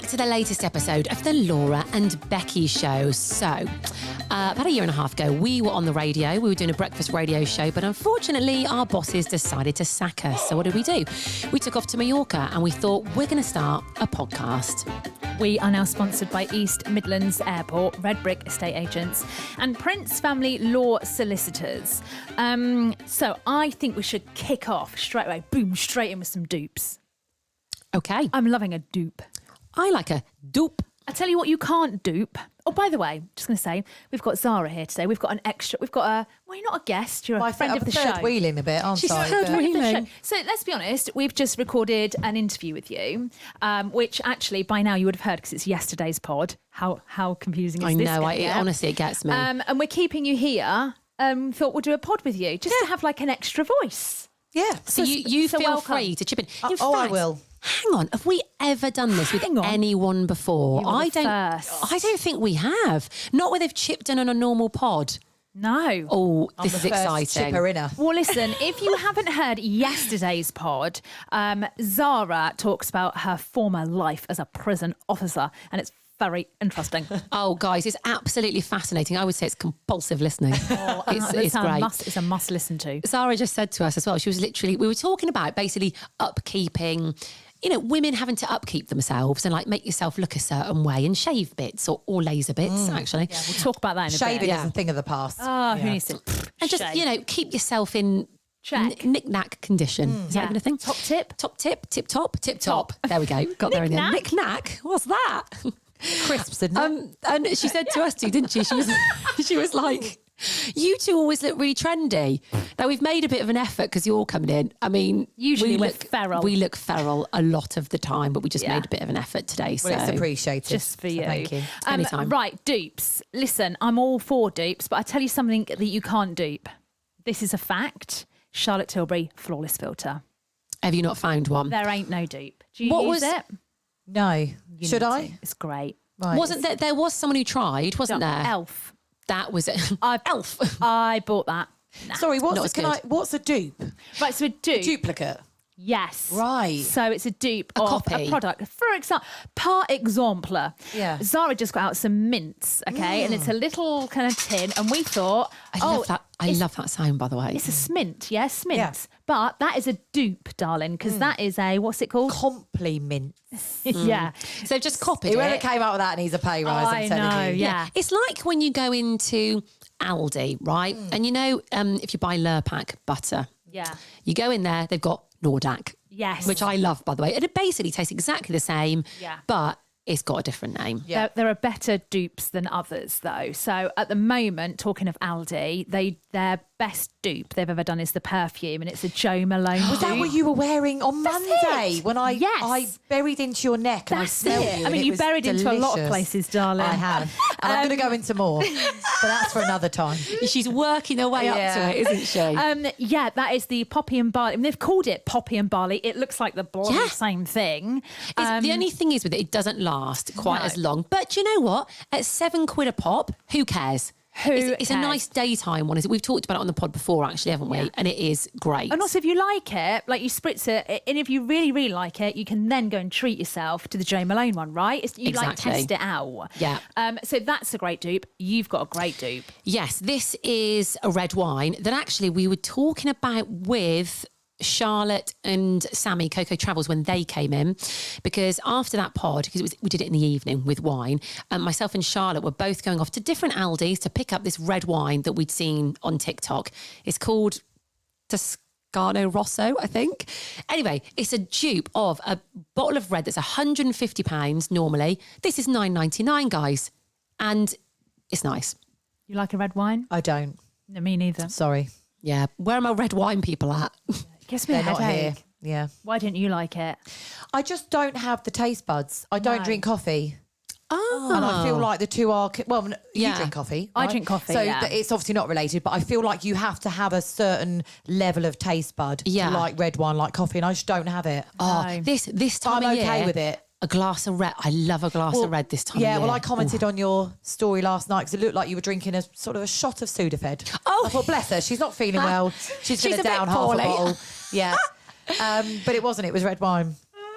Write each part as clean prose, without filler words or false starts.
to the latest episode of the Laura and Becky Show. So, about a year and a half ago, we were on the radio. We were doing a breakfast radio show, but unfortunately, our bosses decided to sack us. So what did we do? We took off to Mallorca and we thought, we're going to start a podcast. We are now sponsored by East Midlands Airport, Red Brick Estate Agents and Prince Family Law Solicitors. So I think we should kick off straight away, boom, straight in with some dupes. Okay. I'm loving a dupe. I like a dupe. I tell you what you can't dupe. Oh, by the way, just going to say, we've got Zara here today. We've got an extra, well, you're not a guest, you're a friend of the show. I'm third wheeling a bit, aren't She's I? third wheeling. So let's be honest, we've just recorded an interview with you, which actually by now you would have heard because it's yesterday's pod. How confusing is this? I know, honestly, it gets me. And we're keeping you here. Thought we'll do a pod with you, just to have like an extra voice. Yeah. So you feel welcome. free to chip in. In I fact, will. Hang on, have we ever done this with anyone before? You were the first. I don't think we have. Not where they've chipped in on a normal pod. No. Oh, this is exciting. Chipper-inner. Well, listen, if you haven't heard yesterday's pod, Zara talks about her former life as a prison officer, and it's very interesting. Oh, guys, it's absolutely fascinating. I would say it's compulsive listening. It's great. It's a must listen to. Sarah just said to us as well, she was literally, we were talking about basically upkeeping, women having to upkeep themselves and like make yourself look a certain way and shave bits or laser bits, actually. Yeah, we'll talk about that in a bit. Shaving is a thing of the past. Oh, who needs to And just, shave? keep yourself in Check. knick-knack condition. Is that even a thing? Top tip. Top tip, tip-top. There we go. Got there in the end. Knick-knack? What's that? Crisps, isn't it? And she said to us too, didn't she? She was like, you two always look really trendy. Now, we've made a bit of an effort because you're all coming in. I mean, Usually we're feral. We look feral a lot of the time, but we just made a bit of an effort today. So Well, it's appreciated. Just for you. Thank you. Anytime. Right, dupes. Listen, I'm all for dupes, but I tell you something that you can't dupe. This is a fact. Charlotte Tilbury Flawless Filter. Have you not found one? There ain't no dupe. Do you use it? No. You Should need I? to. It's great. Right. Wasn't there was someone who tried, wasn't there? Elf. That was it. Elf. I bought that. Nah. Sorry, Not as good. what's a dupe? Right, so a dupe. Duplicate. Yes. Right. So it's a dupe A of copy. a product. For example, par exemple, Yeah. Zara just got out some mints, okay? And it's a little kind of tin. And we thought, I love that sound, by the way. it's a smint, yeah, smint. Yeah. But that is a dupe, darling, because that is a, what's it called? Compliment. Yeah. So they've just copied Whoever it. came up with that needs a pay rise, I I'm telling know, you. yeah. It's like when you go into Aldi, right? And if you buy Lurpak butter, Yeah. you go in there, they've got Nordac. Yes. Which I love, by the way. And it basically tastes exactly the same, Yeah. but it's got a different name. Yeah. There are better dupes than others, though. So at the moment, talking of Aldi, their best dupe they've ever done is the perfume, and it's a Jo Malone Was that dupe. what you were wearing on That's Monday it. when I Yes. buried into your neck and That's I smelled it. you? I mean, and it you was buried into a lot of delicious. places, darling. I have. And I'm going to go into more. But that's for another time. She's working her way up to it, isn't she? Yeah, that is the poppy and barley. I mean, they've called it poppy and barley. It looks like the bloody Yeah. same thing. The only thing is with it, it doesn't last quite No. as long. But do you know what? At £7 a pop, who cares? It's a cares? nice daytime one. We've talked about it on the pod before, actually, haven't we? Yeah. And it is great. And also, if you like it, like you spritz it, and if you really, really like it, you can then go and treat yourself to the Jo Malone one, right? You like Exactly. test it out. Yeah. So that's a great dupe. You've got a great dupe. Yes, this is a red wine that actually we were talking about with Charlotte and Sammy, Coco Travels, when they came in, because after that pod, because we did it in the evening with wine, myself and Charlotte were both going off to different Aldis to pick up this red wine that we'd seen on TikTok. It's called Toscano Rosso, I think. Anyway, it's a dupe of a bottle of red that's £150 normally. This is $9.99, guys, and it's nice. You like a red wine? I don't. No, me neither. Sorry. Yeah, where are my red wine people at? Gives me a They're not here. headache. Yeah. Why don't you like it? I just don't have the taste buds. I don't No. drink coffee. Oh, And I feel like the two are... Well, you Yeah. drink coffee. I right? drink coffee, So yeah. it's obviously not related, but I feel like you have to have a certain level of taste bud Yeah. to like red wine, like coffee, and I just don't have it. Oh, No. this time I'm of okay year, with it. A glass of red. I love a glass of red this time of Yeah, year. well, I commented on your story last night because it looked like you were drinking a sort of a shot of Sudafed. Oh. I thought, bless her, she's not feeling well. She's going She's to a bit down half poorly. a bottle. Yeah. But it wasn't. It was red wine.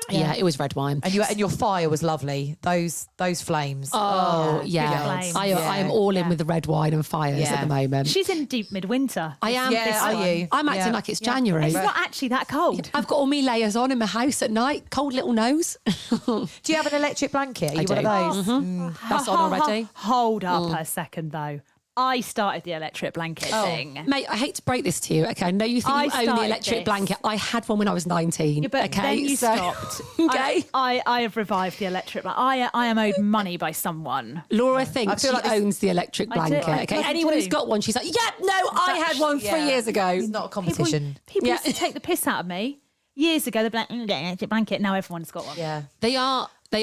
Yeah, it was red wine. And your fire was lovely. Those flames. Oh, yeah. flames. I am all in with the red wine and fires at the moment. She's in deep midwinter. I am. Yeah, are you? I'm acting like it's January. It's not actually that cold. I've got all my layers on in my house at night. Cold little nose. Do you have an electric blanket? Are you do. one of those? That's on already. Hold up a second, though. I started the electric blanket thing. Mate, I hate to break this to you. Okay, I know you think I you own the started electric this. blanket. I had one when I was 19. Yeah, but okay, then you so- stopped. Okay. I have revived the electric blanket. I am owed money by someone. Laura thinks I feel she like this- owns the electric I do. blanket. I Okay, bloody anyone who's do. got one, she's like, yeah, no, I had one 3 years ago. It's not a competition. People Yeah. used to take the piss out of me. Years ago, they'd be like, get an electric blanket. Now everyone's got one. Yeah. They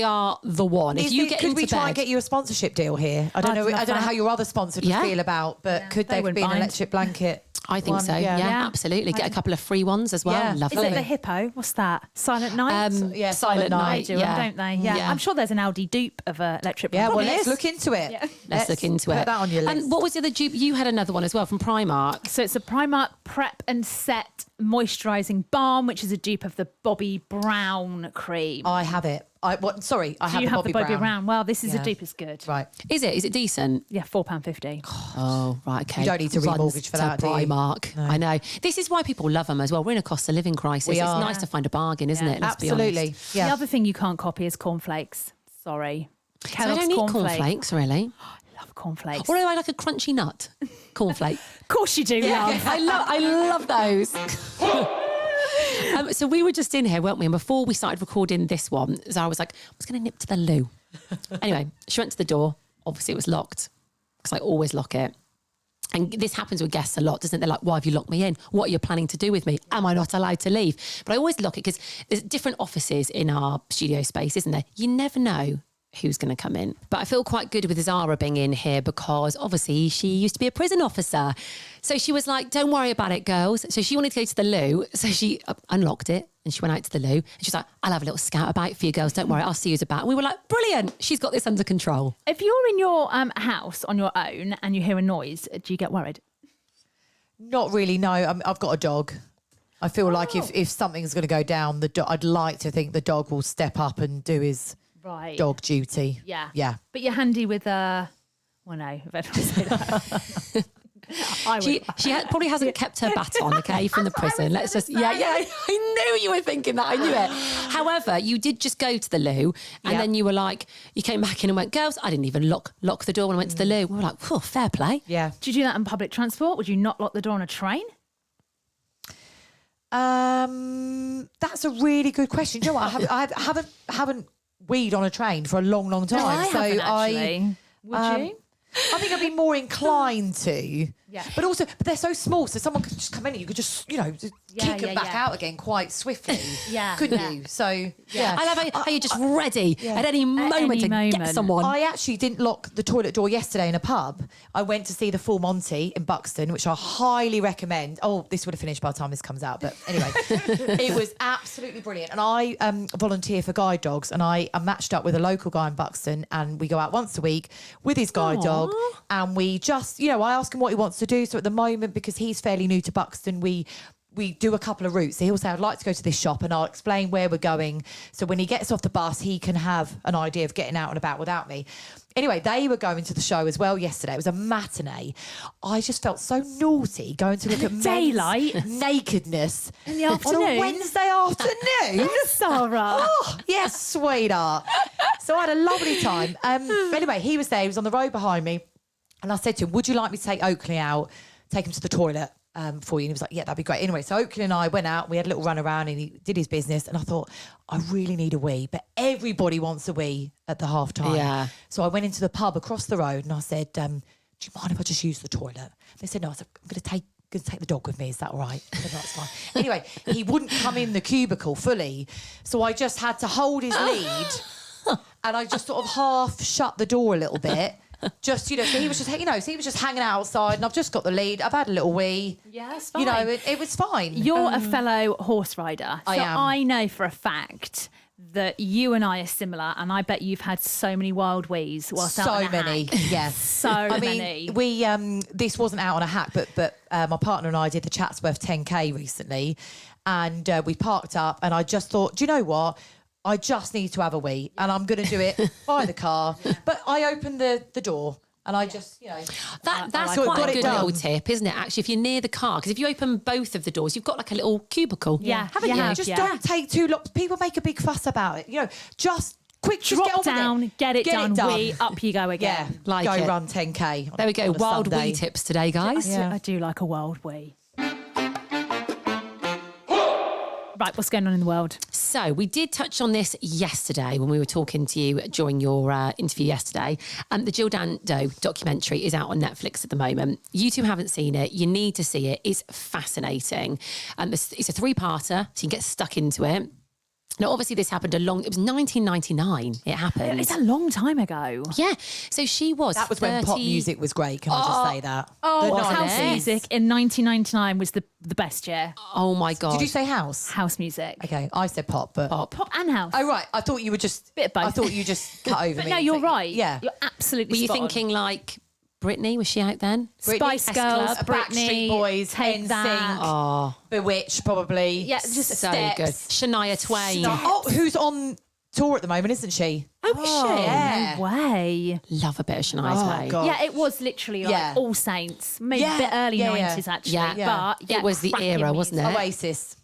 are the one. If you get could into we try bed, and get you a sponsorship deal here? I don't I'd know. love I don't know that. how your other sponsors would Yeah. feel about, but could they there wouldn't be an mind. electric blanket? I think one? so. Yeah, absolutely. Get a couple of free ones as well. Yeah. Is Lovely. it the hippo? What's that? Silent Night? Yeah, Silent They Night. do them, don't they? Yeah. I'm sure there's an Aldi dupe of an electric Yeah, blanket. well, let's look into it. Let's look into put it. that on your list. And what was the other dupe? You had another one as well from Primark. So it's a Primark Prep and Set Moisturising Balm, which is a dupe of the Bobbi Brown cream. I have it. I have Do you have the Bobbi Brown? Well, this is a Yeah. dupe is good. Right. Is it decent? Yeah, £4.50. Oh, right, okay. You don't need to Runs remortgage for to that, do you? Primark. I know. This is why people love them as well. We're in a cost of living crisis. We It's are. nice to find a bargain, isn't Yeah. it? Let's be Absolutely. honest. Yeah. The other thing you can't copy is cornflakes. Sorry. So I Kellogg's don't eat cornflakes, really. Love cornflakes. Although I like a crunchy nut cornflake. Of course you do, love. I love those. So we were just in here, weren't we? And before we started recording this one, Zara was like, I was going to nip to the loo. Anyway, she went to the door. Obviously, it was locked because I always lock it. And this happens with guests a lot, doesn't it? They're like, why have you locked me in? What are you planning to do with me? Am I not allowed to leave? But I always lock it because there's different offices in our studio space, isn't there? You never know who's going to come in. But I feel quite good with Zara being in here because obviously she used to be a prison officer. So she was like, don't worry about it, girls. So she wanted to go to the loo. So she unlocked it and she went out to the loo. And she was like, I'll have a little scout about for you girls. Don't worry, I'll see you about. And we were like, brilliant. She's got this under control. If you're in your house on your own and you hear a noise, do you get worried? Not really, no. I've got a dog. I feel like if something's going to go down, I'd like to think the dog will step up and do his dog duty. Yeah. Yeah. But you're handy with well, no, if I don't say that. I She probably hasn't kept her bat on, okay, from the prison. Let's just, yeah, I knew you were thinking that. I knew it. However, you did just go to the loo and then you were like, you came back in and went, girls, I didn't even lock the door when I went to the loo. We were like, whew, fair play. Yeah. Do you do that in public transport? Would you not lock the door on a train? That's a really good question. Do you know what? I haven't weed on a train for a long, long time. No, I so haven't actually. Would you? I think I'd be more inclined to. Yeah. But they're so small, so someone could just come in and you could just, just kick them back out again quite swiftly. Yeah, Couldn't yeah. you? So, yeah. I love how you're just ready at any moment to get someone. I actually didn't lock the toilet door yesterday in a pub. I went to see the Full Monty in Buxton, which I highly recommend. Oh, this would have finished by the time this comes out. But anyway, it was absolutely brilliant. And I volunteer for guide dogs and I matched up with a local guy in Buxton and we go out once a week with his guide dog and we just, I ask him what he wants to do. So at the moment, because he's fairly new to Buxton, we do a couple of routes. So he'll say, I'd like to go to this shop and I'll explain where we're going. So when he gets off the bus, he can have an idea of getting out and about without me. Anyway, they were going to the show as well yesterday. It was a matinee. I just felt so naughty going to look at Daylight. men's nakedness In the afternoon? on a Wednesday afternoon. Sarah. Oh, yes, sweetheart. So I had a lovely time. Anyway, he was there. He was on the road behind me. And I said to him, would you like me to take Oakley out, take him to the toilet for you? And he was like, yeah, that'd be great. Anyway, so Oakley and I went out. We had a little run around and he did his business. And I thought, I really need a wee. But everybody wants a wee at the half time. Yeah. So I went into the pub across the road and I said, do you mind if I just use the toilet? They said, no. I said, I'm going to take the dog with me. Is that all right? I said, no, it's fine. Anyway, he wouldn't come in the cubicle fully. So I just had to hold his lead and I just sort of half shut the door a little bit. Just, so he was just hanging outside and I've just got the lead. I've had a little wee. Yeah, it's fine. It was fine. You're a fellow horse rider. I so am. I know for a fact that you and I are similar and I bet you've had so many wild wees whilst out on a many, hack. yes. So many. We this wasn't out on a hack, but my partner and I did the Chatsworth 10K recently and we parked up and I just thought, do you know what? I just need to have a wee, and I'm going to do it by the car. But I opened the door. And I just, That's so quite got a it good done. little tip, isn't it? Actually, if you're near the car, because if you open both of the doors, you've got like a little cubicle. Yeah. haven't You you? have, just yeah. don't take too long. People make a big fuss about it. Just quick, just Drop get on down, with it. get it done. Wee, up you go Yeah, again. Like go it. run 10K. There we go. on a Wild Sunday. wee tips today, guys. I do like a wild wee. Right, what's going on in the world? So we did touch on this yesterday when we were talking to you during your interview yesterday. The Jill Dando documentary is out on Netflix at the moment. You two haven't seen it. You need to see it. It's fascinating. It's a 3-parter, so you can get stuck into it. Now, obviously, this happened it was 1999 it happened. It's a long time ago. Yeah. So she was That was 30... when pop music was great. Can I just say that? Oh, The house 90s. music in 1999 was the best year. Oh, my God. Did you say house? House music. Okay, I said pop, but Pop and house. Oh right, I thought you were just. Bit of both. I thought you just cut over But me. no, and you're said- right. Yeah. You're absolutely Were you spot on. thinking like Britney? Was she out then? Britney, Spice S Girls, Club, Britney, Backstreet Boys, Take NSYNC, That. Oh, Bewitched, probably. Yeah, just so Steps. good. Shania Twain. Oh, who's on tour at the moment, isn't she? Oh, is she? Yeah. No way. Love a bit of Shania Twain. God. Yeah, it was literally like Yeah. All Saints, maybe Yeah, a bit early yeah, yeah. 90s actually. Yeah. But yeah, It was the cracking era, wasn't music. it? Oasis.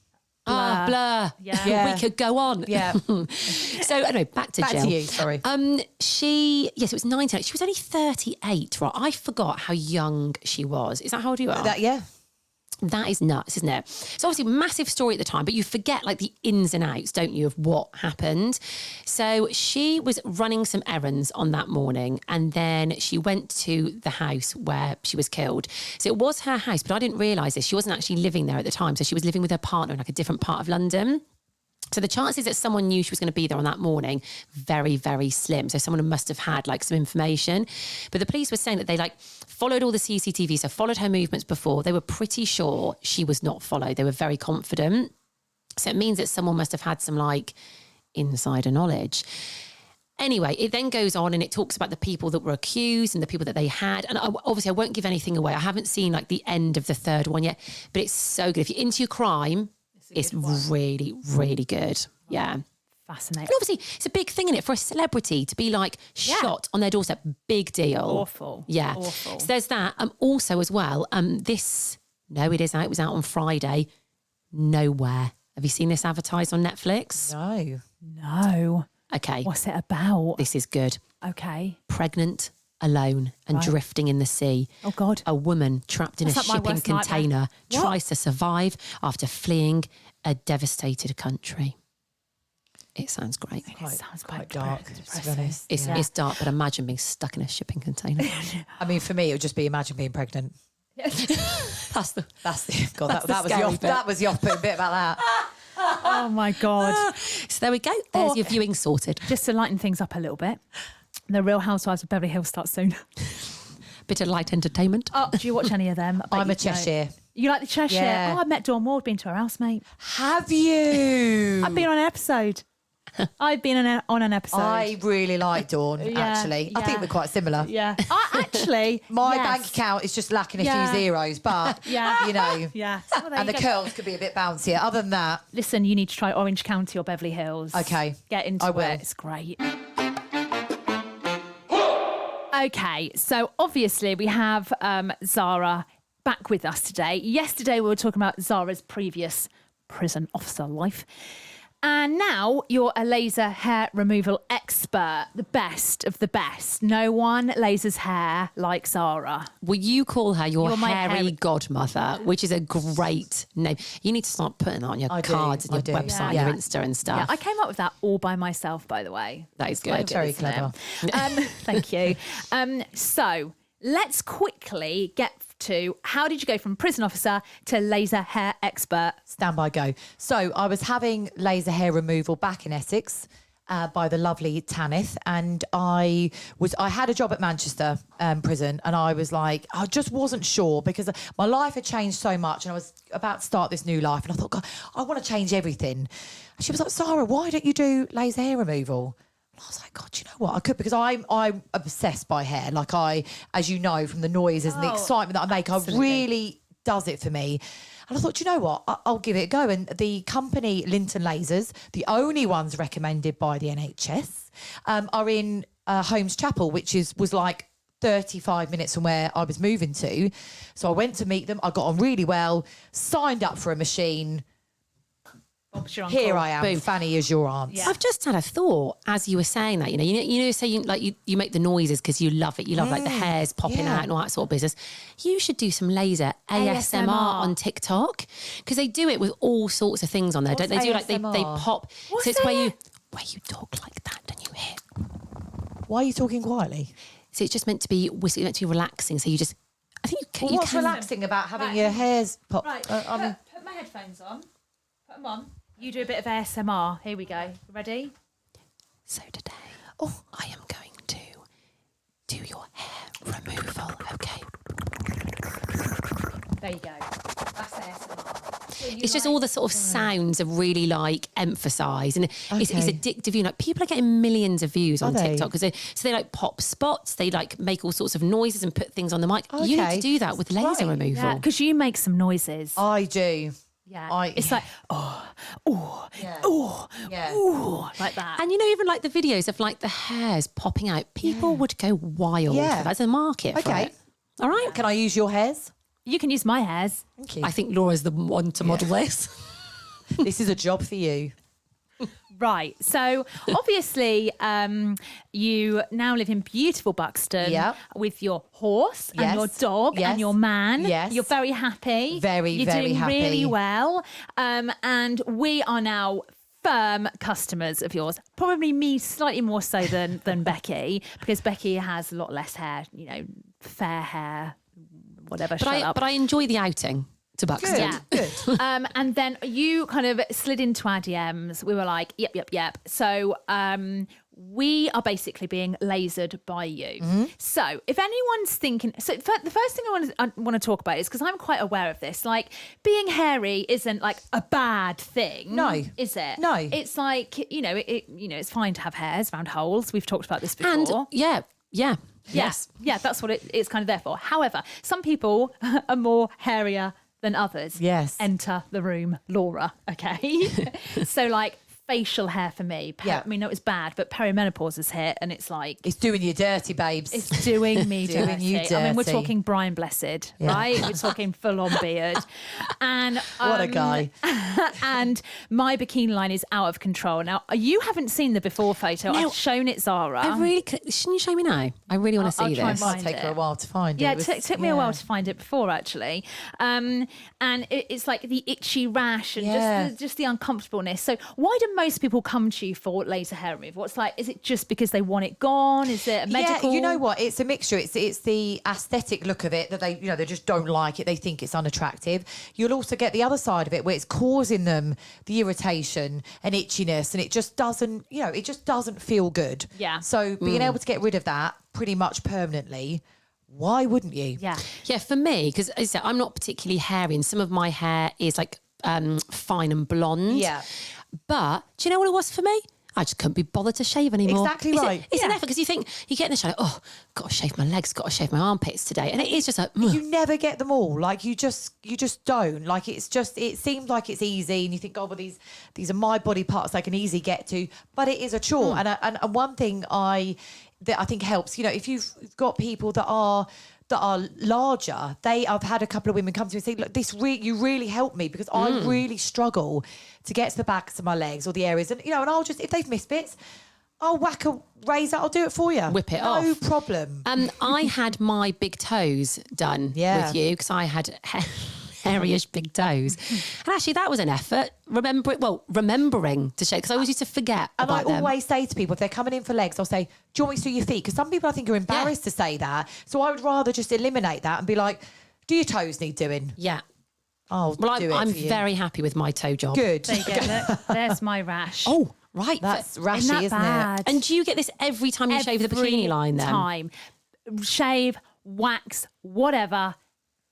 Ah, Blur. Yeah. Yeah. We could go on. Yeah. So anyway, back to Back Jill. to you. Sorry. It was 19. She was only 38, right? I forgot how young she was. Is that how old you are? Yeah. That is nuts, isn't it? So obviously massive story at the time, but you forget like the ins and outs, don't you, of what happened. So she was running some errands on that morning and then she went to the house where she was killed. So it was her house, but I didn't realise this. She wasn't actually living there at the time. So she was living with her partner in like a different part of London. So the chances that someone knew she was going to be there on that morning, very, very slim. So someone must have had like some information. But the police were saying that they like followed all the CCTV, so followed her movements before. They were pretty sure she was not followed. They were very confident. So it means that someone must have had some like insider knowledge. Anyway, it then goes on and it talks about the people that were accused and the people that they had. And obviously I won't give anything away. I haven't seen like the end of the third one yet, but it's so good. If you're into your crime, it's really, really good. Yeah. Fascinating. And obviously, it's a big thing in it for a celebrity to be like shot on their doorstep. Big deal. Awful. Yeah. Awful. So there's that. Also, as well, it is out. It was out on Friday. Nowhere. Have you seen this advertised on Netflix? No. No. Okay. What's it about? This is good. Okay. Pregnant, alone, and drifting in the sea. Oh, God. A woman trapped in That's a like my shipping worst nightmare. container What? tries to survive after fleeing a devastated country. It sounds great. Sounds Quite dark, to be honest. It's dark, but imagine being stuck in a shipping container. I mean, for me, it would just be imagine being pregnant. That's the... God, That's the that was scary the bit. that was the off-putting bit about that. Oh, my God. So there we go. There's your viewing sorted. Just to lighten things up a little bit, The Real Housewives of Beverly Hills starts soon. Bit of light entertainment. Oh, do you watch any of them? I bet I'm a you don't. Cheshire. You like the Cheshire? Yeah. Oh, I met Dawn Ward, been to her house, mate. Have you? I've been on an episode. I've been on an episode. I really like Dawn, actually. I think yeah. we're quite similar. Yeah. Actually, My yes. bank account is just lacking a Yeah. few zeros, but, Yeah. you know, Yeah. Well, there and you the go. curls could be a bit bouncier. Other than that, Listen, you need to try Orange County or Beverly Hills. Okay. Get into I will. it. It's great. Okay, so obviously we have Zara back with us today. Yesterday we were talking about Zara's previous prison officer life. And now you're a laser hair removal expert, the best of the best. No one lasers hair like Zara. Will you call her your You're my hairy hairy- godmother, which is a great name. You need to start putting that on your I do, cards and I your do. website, Yeah. your Insta and stuff. Yeah, I came up with that all by myself, by the way. That is It's quite good. Very isn't it? clever. Thank you. So let's quickly get to how did you go from prison officer to laser hair expert? stand by go. So I was having laser hair removal back in Essex by the lovely Tanith, and I had a job at Manchester prison, and I was like, I just wasn't sure because my life had changed so much, and I was about to start this new life, and I thought, God, I want to change everything. And she was like, Sarah, why don't you do laser hair removal? And I was like, God, you know what? I could, because I'm obsessed by hair. Like as you know, from the noises and the excitement that I make, I really does it for me. And I thought, you know what? I'll give it a go. And the company Linton Lasers, the only ones recommended by the NHS, are in Holmes Chapel, which was like 35 minutes from where I was moving to. So I went to meet them. I got on really well, signed up for a machine. Here I am, Boom. Fanny is your aunt. I've just had a thought as you were saying that. Say you make the noises because you love it. You love like the hairs popping out and all that sort of business. You should do some laser ASMR on TikTok because they do it with all sorts of things on there, don't they? Do like they pop. What's so it's that? where you talk like that, don't you hear? Why are you talking quietly? So it's just meant to be meant to be relaxing. So you just, I think you What's can. relaxing about having your hairs pop? Right, put my headphones on. Put them on. You do a bit of ASMR. Here we go. Ready? So today, I am going to do your hair removal. Okay. There you go. That's ASMR. It's just all the sort of sounds are really like emphasised and it's addictive. Like people are getting millions of views on TikTok because they like pop spots, they like make all sorts of noises and put things on the mic. You need to do that with laser removal. Yeah, because you make some noises. I do. Yeah. It's like, like that. And even like the videos of like the hairs popping out, people would go wild. Yeah. There's a market for it. All right. Can I use your hairs? You can use my hairs. Thank you. I think Laura's the one to model this. This is a job for you. Right. So obviously, you now live in beautiful Buxton with your horse and your dog and your man. Yes. You're very happy. Very, very doing happy. really well. And we are now firm customers of yours. Probably me slightly more so than Becky, because Becky has a lot less hair, fair hair, whatever. But I enjoy the outing to Buxton. Yeah. Good. And then you kind of slid into our DMs. We were like, yep. So we are basically being lasered by you. Mm-hmm. So if anyone's thinking, the first thing I want to talk about is, because I'm quite aware of this, like being hairy isn't like a bad thing. No. Is it? No. It's like, it's fine to have hairs around holes. We've talked about this before. And yes. Yeah, that's what it's kind of there for. However, some people are more hairier than others. Yes. Enter the room, Laura. Okay. So like facial hair for me. I mean, no, it's bad, but perimenopause has hit and it's like... It's doing you dirty, babes. It's doing me dirty. Doing you dirty. I mean, we're talking Brian Blessed, right? We're talking full-on beard. And what a guy. And my bikini line is out of control. Now, you haven't seen the before photo. No, I've shown it, Zara. Shouldn't you show me now? I really want to see I'll this. try It might take her a while to find Yeah, it. it took me a while to find it before, actually. And it's like the itchy rash and just the uncomfortableness. So why do most people come to you for laser hair removal? What's like, is it just because they want it gone? Is it a medical? Yeah, you know what? It's a mixture. It's the aesthetic look of it that they just don't like it. They think it's unattractive. You'll also get the other side of it where it's causing them the irritation and itchiness, and it just doesn't feel good. Yeah. So being able to get rid of that pretty much permanently, why wouldn't you? Yeah. Yeah, for me, because as I said, I'm not particularly hairy and some of my hair is like fine and blonde. Yeah. But do you know what it was for me? I just couldn't be bothered to shave anymore. Exactly right. It's an effort because you think, you get in the shower, like, got to shave my legs, got to shave my armpits today. And it is just like, you never get them all. Like you just don't. Like it seems like it's easy and you think, well, these are my body parts I can easily get to, but it is a chore. And one thing that I think helps, if you've got people that are larger, I've had a couple of women come to me and say, look, you really help me because I really struggle to get to the backs of my legs or the areas. And, and I'll just, if they've missed bits, I'll whack a razor, I'll do it for you. Whip it off. No problem. I had my big toes done with you because I had hairyish big toes. And actually that was an effort, remembering to shave, because I always used to forget about them. Always say to people, if they're coming in for legs, I'll say, do you want me to do your feet? Because some people I think are embarrassed to say that. So I would rather just eliminate that and be like, do your toes need doing? Yeah. I'm very happy with my toe job. Good. There you go. Look, there's my rash. Oh, right. That's rashy, isn't bad? it? And do you get this every time you shave the bikini line then? Time. Shave, wax, whatever,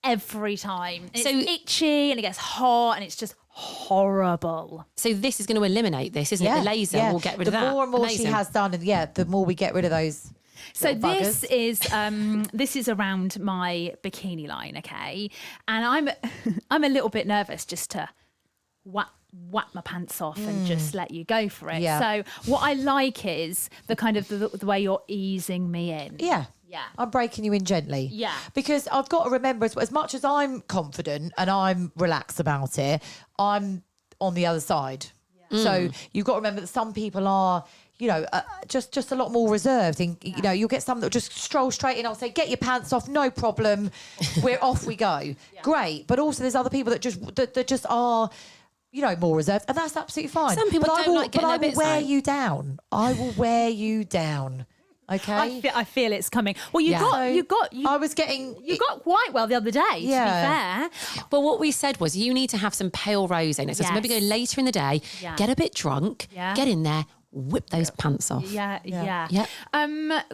every time. It's itchy and it gets hot and it's just horrible. So this is going to eliminate this, isn't it? The laser will get rid of that. The more and more Amazing. she has done, and the more we get rid of those So Little this buggers. is this is around my bikini line, okay? And I'm a little bit nervous just to whack my pants off and just let you go for it. Yeah. So what I like is the kind of the way you're easing me in. Yeah. Yeah. I'm breaking you in gently. Yeah. Because I've got to remember, as much as I'm confident and I'm relaxed about it, I'm on the other side. Yeah. So you've got to remember that some people are, just a lot more reserved. And, you'll get some that will just stroll straight in. I'll say, get your pants off, no problem. We're off we go. Yeah. Great. But also there's other people that just are, more reserved. And that's absolutely fine. Some people don't like getting their bits But I will wear out. you down. I will wear you down. Okay. I feel it's coming. Well, you got quite well the other day, Yeah. to be fair. But what we said was you need to have some pale rose in it. So maybe go later in the day, get a bit drunk, get in there, whip those pants off. Yeah.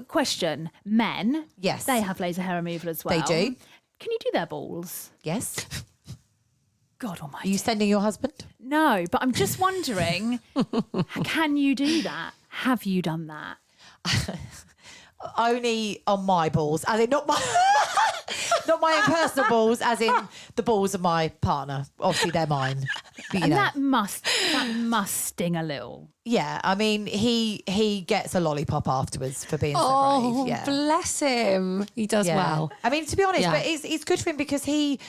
Question: Men, Yes. they have laser hair removal as well. They do. Can you do their balls? Yes. God Are almighty. you sending your husband? No, but I'm just wondering, can you do that? Have you done that? Only on my balls, as in not my not my own personal balls, as in the balls of my partner. Obviously, they're mine. But, And that must sting a little. yeah. I mean, he gets a lollipop afterwards for being so Oh, brave. Yeah. bless him. He does Yeah. well. I mean, to be honest, Yeah. but it's good for him because he,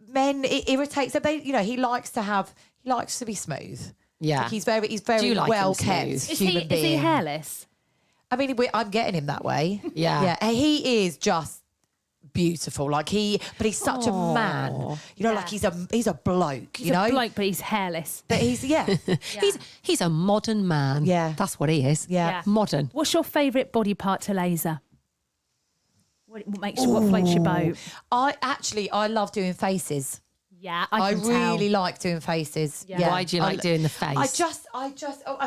men, it irritates them. He likes to be smooth. Yeah. Like he's very Do you like him well smooth? kept Is human he being. hairless? I mean, I'm getting him that way. Yeah. Yeah. He is just beautiful. But he's such a man. Like he's a bloke, He's a bloke, but he's hairless. But he's, He's a modern man. Yeah. That's what he is. Yeah. Modern. What's your favourite body part to laser? What floats your boat? I love doing faces. Yeah, I can tell. really like doing faces. Yeah. Why do you like doing the face? I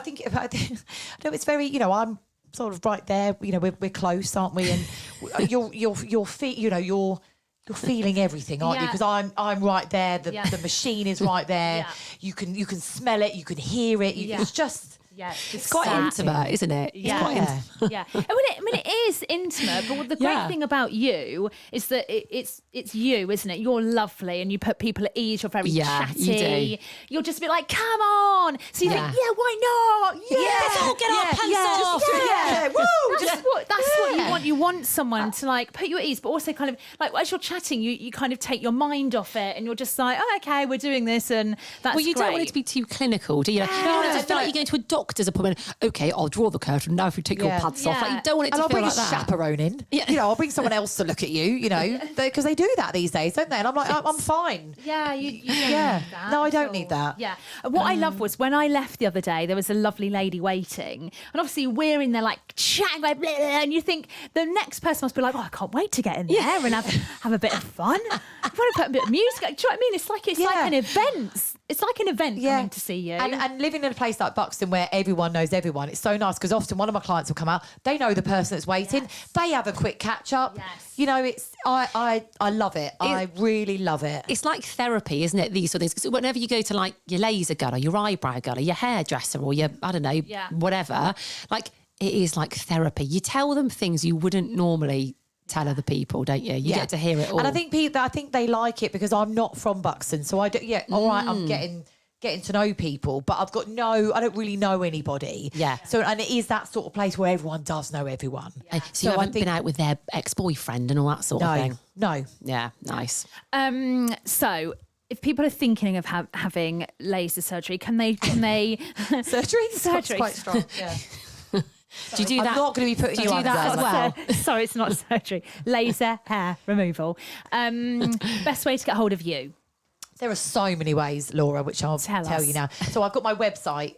think it's very, I'm sort of right there, we're close, aren't we? And you're feeling everything, aren't you? Yeah. Because I'm right there. The machine is right there. Yeah. You can smell it. You can hear it. It's just. Yeah, it's quite intimate, isn't it? It's Yeah. quite intimate. Yeah. I mean, it is intimate, but the great thing about you is that it's you, isn't it? You're lovely and you put people at ease. You're very chatty. you do. You'll just be like, come on. So you think, why not? Let's all get our pants off. Yeah. Woo! That's what you want. You want someone to put you at ease, but also kind of as you're chatting, you kind of take your mind off it and you're just like, oh, okay, we're doing this and that's Well, you don't want it to be too clinical, do you? You don't want it to feel like you're going to a doctor's appointment. Okay, I'll draw the curtain. Now if you take your pants off. You don't want it to And I'll feel bring like a that. chaperone in. Yeah. I'll bring someone else to look at you, because they do that these days, don't they? And I'm like, I'm fine. Yeah, you don't Yeah. need that No, I at don't all. need that. Yeah. And what I loved was when I left the other day, there was a lovely lady waiting. And obviously we're in there chatting, blah, blah, and you think the next person must be like, oh, I can't wait to get in there and have a bit of fun. I want to put a bit of music. Do you know what I mean? It's like an event. It's like an event coming to see you. And living in a place like Buxton where everyone knows everyone, it's so nice because often one of my clients will come out, they know the person that's waiting, they have a quick catch up. Yes. I love it. I really love it. It's like therapy, isn't it? These sort of things. Because whenever you go to your laser gun or your eyebrow gun or your hairdresser or your, I don't know, whatever, it is like therapy. You tell them things you wouldn't normally tell other people, don't you? You get to hear it all. And I think they like it because I'm not from Buxton. So I do, all right, I'm getting to know people, but I don't really know anybody. Yeah. So, and it is that sort of place where everyone does know everyone. So you haven't been out with their ex-boyfriend and all that sort of thing? No. Yeah, nice. So if people are thinking of having laser surgery, can they Surgery? Surgery. Quite strong. Yeah. Do you do that? I'm not going to be putting Do you you do under. that as well? Sorry, it's not surgery. Laser hair removal. Best way to get hold of you? There are so many ways, Laura, which I'll Tell tell us. you now. So I've got my website,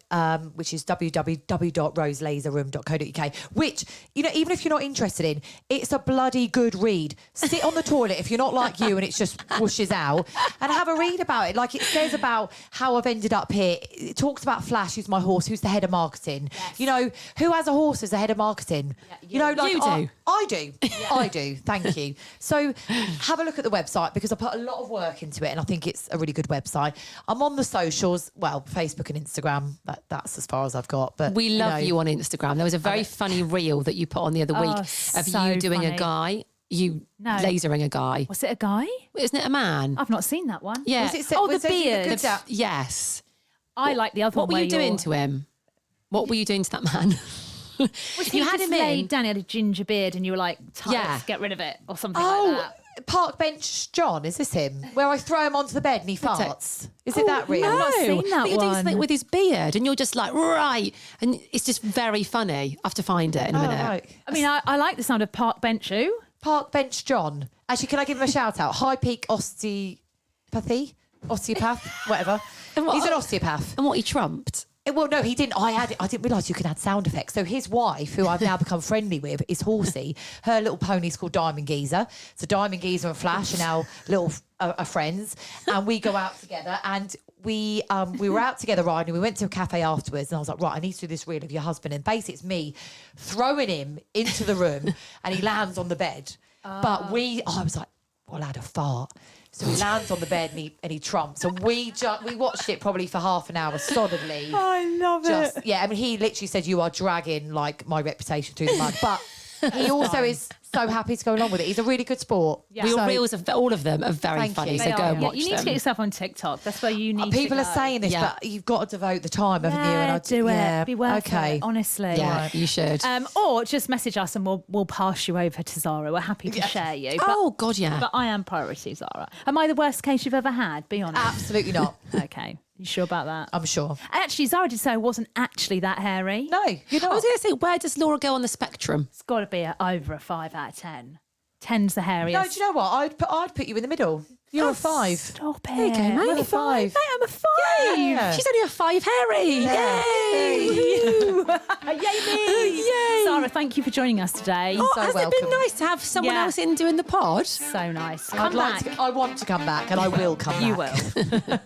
which is www.roselaserroom.co.uk, which, even if you're not interested in, it's a bloody good read. Sit on the toilet if you're not like you and it's just whooshes out and have a read about it. It says about how I've ended up here. It talks about Flash, who's my horse, who's the head of marketing. Yes. Who has a horse as the head of marketing? Yeah, you do. I do. I do. Thank you. So have a look at the website because I put a lot of work into it and I think it's a really good website. I'm on the socials, well, Facebook and Instagram. That's as far as I've got. But We love you on Instagram. There was a very funny reel that you put on the other week of so you doing funny. a guy, lasering a guy. Was it a guy? Isn't it a man? I've not seen that one. Yeah. Was the it beard. good dad? Yes. I like the other What one. were you where doing you're- to him? What were you doing to that man? Was he You had just him in. laid down, he had a ginger beard, and you were like, Yeah. get rid of it, or something like Oh, that. Park Bench John, is this him? Where I throw him onto the bed and he farts. Is it that real? I've not seen that But you're doing one. something with his beard and you're just like, right. And it's just very funny. I have to find it in a minute. Right. I mean, I like the sound of Park Bench. Who? Park Bench John. Actually, can I give him a shout out? High Peak Osteopath, whatever. And what- He's an osteopath. And what he trumped. Well, no, he didn't. I didn't realise you could add sound effects. So his wife, who I've now become friendly with, is Horsey. Her little pony's called Diamond Geezer. So Diamond Geezer and Flash are now little are friends, and we go out together. And we were out together riding. We went to a cafe afterwards, and I was like, right, I need to do this reel of your husband. And basically, it's me throwing him into the room, and he lands on the bed. But I was like, well, I had a fart. So he lands on the bed and he trumps. And we watched it probably for half an hour solidly. I love Yeah, I mean, he literally said, you are dragging like my reputation through the mud. But he also is so happy to go along with it. He's a really good sport. Reels of all of them are very Thank funny. you. So They go are, and yeah. watch You need them. to get yourself on TikTok. That's where you need People to are go. saying this, Yeah. but you've got to devote the time, haven't you? And Do yeah, it. Be worth okay. it, honestly. Yeah, you should. Or just message us and we'll pass you over to Zara. We're happy to share you. But, Oh, God, yeah. but I am priority, Zara. Am I the worst case you've ever had? Be honest. Absolutely not. Okay. You sure about that? I'm sure. Actually, Zara did say I wasn't actually that hairy. No, you're I not. was going to say, where does Laura go on the spectrum? It's got to be over a 5 out of 10. 10's the hairiest. No, do you know what? I'd put you in the middle. You're a 5. Stop it. There you go, mate. I'm a 5. Mate, I'm a 5. Yeah. She's only a 5 Harry. Yeah. Yay! Yay me. Yay! Zara, thank you for joining us today. Oh, so has it welcome. been nice to have someone Yeah. else in doing the pod? So nice. I'd Come like back. to, I want to come back, and I will come back. You will.